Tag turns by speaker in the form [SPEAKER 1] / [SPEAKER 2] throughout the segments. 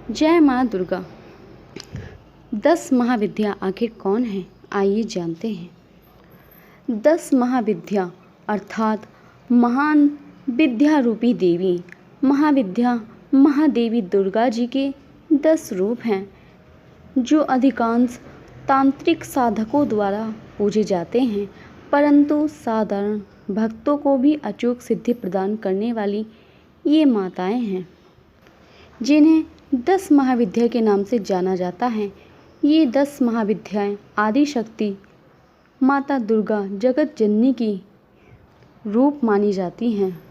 [SPEAKER 1] जय माँ दुर्गा। 10 महाविद्या आखिर कौन है, आइए जानते हैं। 10 महाविद्या अर्थात महान विद्या रूपी देवी। महाविद्या महादेवी दुर्गा जी के 10 रूप हैं जो अधिकांश तांत्रिक साधकों द्वारा पूजे जाते हैं, परंतु साधारण भक्तों को भी अचूक सिद्धि प्रदान करने वाली ये माताएं हैं जिन्हें 10 महाविद्या के नाम से जाना जाता है। ये 10 महाविद्याएं आदि शक्ति माता दुर्गा जगत जननी की रूप मानी जाती हैं।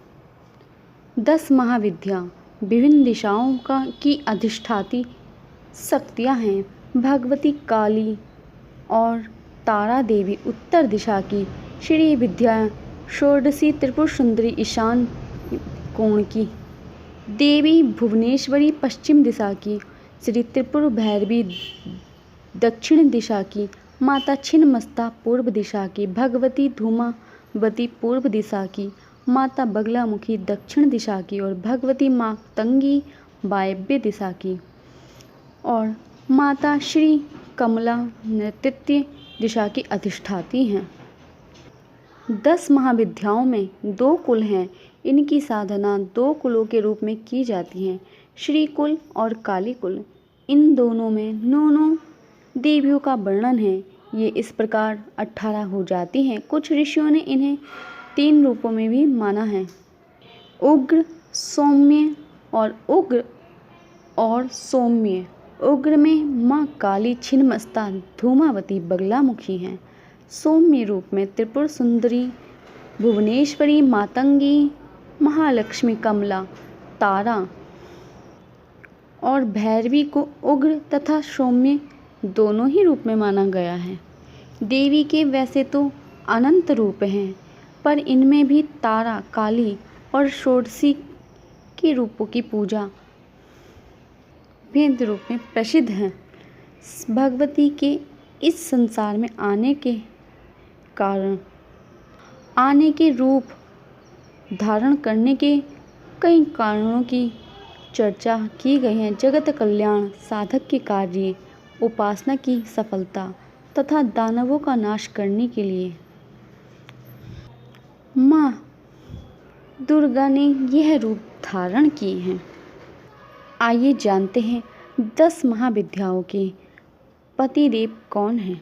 [SPEAKER 1] 10 महाविद्या विभिन्न दिशाओं की अधिष्ठाती शक्तियां हैं। भगवती काली और तारा देवी उत्तर दिशा की, श्री विद्या षोडशी त्रिपुर सुंदरी ईशान कोण की, देवी भुवनेश्वरी पश्चिम दिशा की, श्री त्रिपुर भैरवी दक्षिण दिशा की, माता छिन्नमस्ता पूर्व दिशा की, भगवती धूमावती पूर्व दिशा की, माता बगलामुखी दक्षिण दिशा की और भगवती मातंगी वायव्य दिशा की और माता श्री कमला नैऋत्य दिशा की अधिष्ठाती हैं। 10 महाविद्याओं में 2 कुल हैं। इनकी साधना 2 कुलों के रूप में की जाती है, श्री कुल और काली कुल। इन दोनों में 9 देवियों का वर्णन है। ये इस प्रकार 18 हो जाती हैं। कुछ ऋषियों ने इन्हें 3 रूपों में भी माना है, उग्र, सौम्य और सौम्य। उग्र में माँ काली छिन्नमस्ता धूमावती बगलामुखी हैं। सौम्य रूप में त्रिपुर सुंदरी भुवनेश्वरी मातंगी महालक्ष्मी कमला तारा और भैरवी को उग्र तथा सौम्य दोनों ही रूप में माना गया है। देवी के वैसे तो अनंत रूप हैं, पर इनमें भी तारा, काली और षोडशी के रूपों की पूजा भेद रूप में प्रसिद्ध है। भगवती के इस संसार में आने के रूप धारण करने के कई कारणों की चर्चा की गई है। जगत कल्याण, साधक के कार्य, उपासना की सफलता तथा दानवों का नाश करने के लिए माँ दुर्गा ने यह रूप धारण किए हैं। आइए जानते हैं 10 महाविद्याओं के पतिदेव कौन हैं।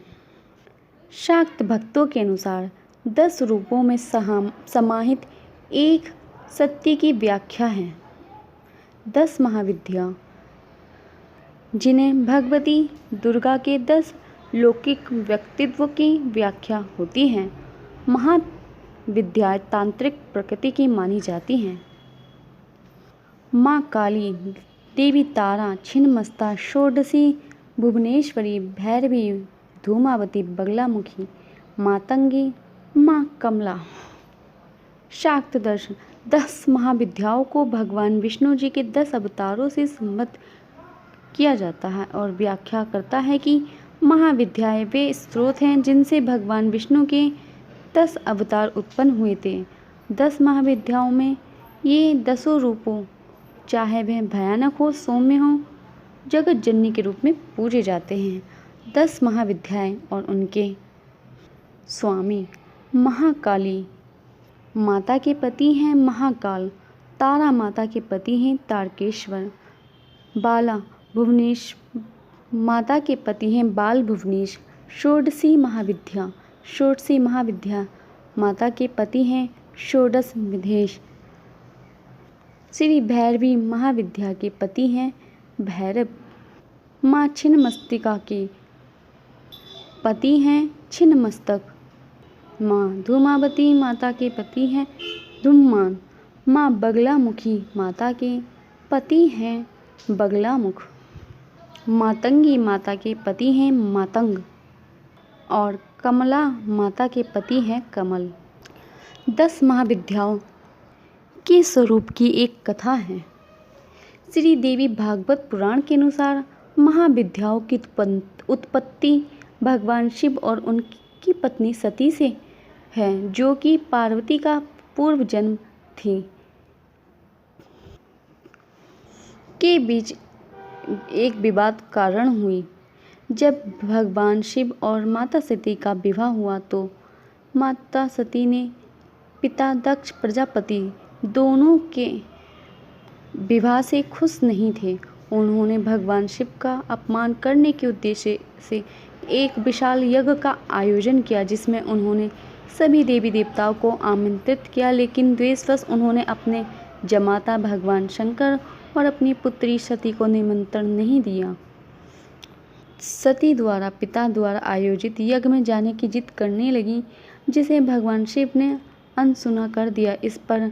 [SPEAKER 1] शाक्त भक्तों के अनुसार 10 रूपों में समाहित एक सत्य की व्याख्या है। 10 महाविद्या जिन्हें भगवती दुर्गा के 10 लौकिक व्यक्तित्व की व्याख्या होती है, महाविद्याएं तांत्रिक प्रकृति की मानी जाती हैं। माँ काली, देवी तारा, छिन्नमस्ता, षोडशी भुवनेश्वरी, भैरवी, धूमावती बगलामुखी, मातंगी, माँ कमला। शाक्त दर्शन 10 महाविद्याओं को भगवान विष्णु जी के 10 अवतारों से संबद्ध किया जाता है और व्याख्या करता है कि महाविद्याएं वे स्रोत हैं जिनसे भगवान विष्णु के 10 अवतार उत्पन्न हुए थे। 10 महाविद्याओं में ये 10 रूपों, चाहे वह भयानक हो, सौम्य हो, जगत जननी के रूप में पूजे जाते हैं। 10 महाविद्याएं और उनके स्वामी। महाकाली माता के पति हैं महाकाल, तारा माता के पति हैं तारकेश्वर, बाला भुवनेश माता के पति हैं बाल भुवनेश। षोडशी महाविद्या माता के पति हैं षोडश विधेश। श्री भैरवी महाविद्या के पति हैं भैरव। माँ छिन्नमस्तिका के पति हैं छिन्नमस्तक। माँ धूमावती माता के पति हैं धूमान। माँ बगलामुखी माता के पति हैं बगलामुख। मातंगी माता के पति हैं मातंग और कमला माता के पति हैं कमल। 10 महाविद्याओं के स्वरूप की एक कथा है। श्री देवी भागवत पुराण के अनुसार महाविद्याओं की उत्पत्ति भगवान शिव और उनकी पत्नी सती से है, जो कि पार्वती का पूर्व जन्म थी। के बीच एक विवाद कारण हुई। जब भगवान शिव और माता सती का विवाह हुआ तो माता सती ने पिता दक्ष प्रजापति दोनों के विवाह से खुश नहीं थे। उन्होंने भगवान शिव का अपमान करने के उद्देश्य से एक विशाल यज्ञ का आयोजन किया, जिसमें उन्होंने सभी देवी देवताओं को आमंत्रित किया, लेकिन द्वेषवश उन्होंने अपने जमाता भगवान शंकर और अपनी पुत्री सती को निमंत्रण नहीं दिया। सती द्वारा पिता द्वारा आयोजित यज्ञ में जाने की जिद करने लगी, जिसे भगवान शिव ने अनसुना कर दिया। इस पर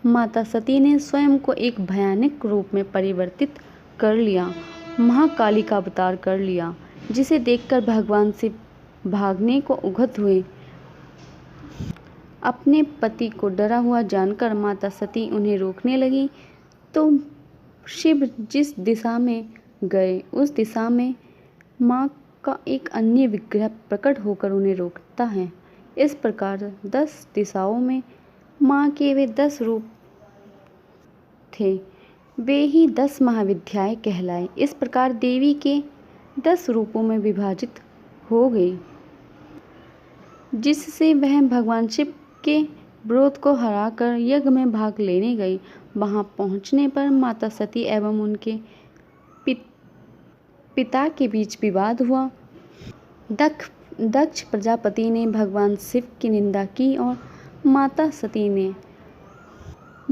[SPEAKER 1] माता सती ने स्वयं को एक भयानक रूप में परिवर्तित कर लिया, महाकाली का अवतार कर लिया, जिसे देखकर भगवान शिव भागने को उद्यत हुए। अपने पति को डरा हुआ जानकर माता सती उन्हें रोकने लगी, तो शिव जिस दिशा में गए उस दिशा में माँ का एक अन्य विग्रह प्रकट होकर उन्हें रोकता है। इस प्रकार 10 दिशाओं में माँ के वे 10 रूप थे, वे ही 10 महाविद्याएं कहलाए। इस प्रकार देवी के 10 रूपों में विभाजित हो गई, जिससे वह भगवान शिव के विरोध को हराकर यज्ञ में भाग लेने गई। वहां पहुंचने पर माता सती एवं उनके पिता के बीच विवाद हुआ। दक्ष प्रजापति ने भगवान शिव की निंदा की और माता सती ने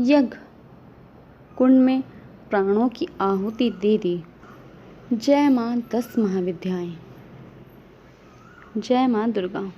[SPEAKER 1] यज्ञ कुंड में प्राणों की आहुति दे दी। जय मां 10 महाविद्याएं। जय मां दुर्गा।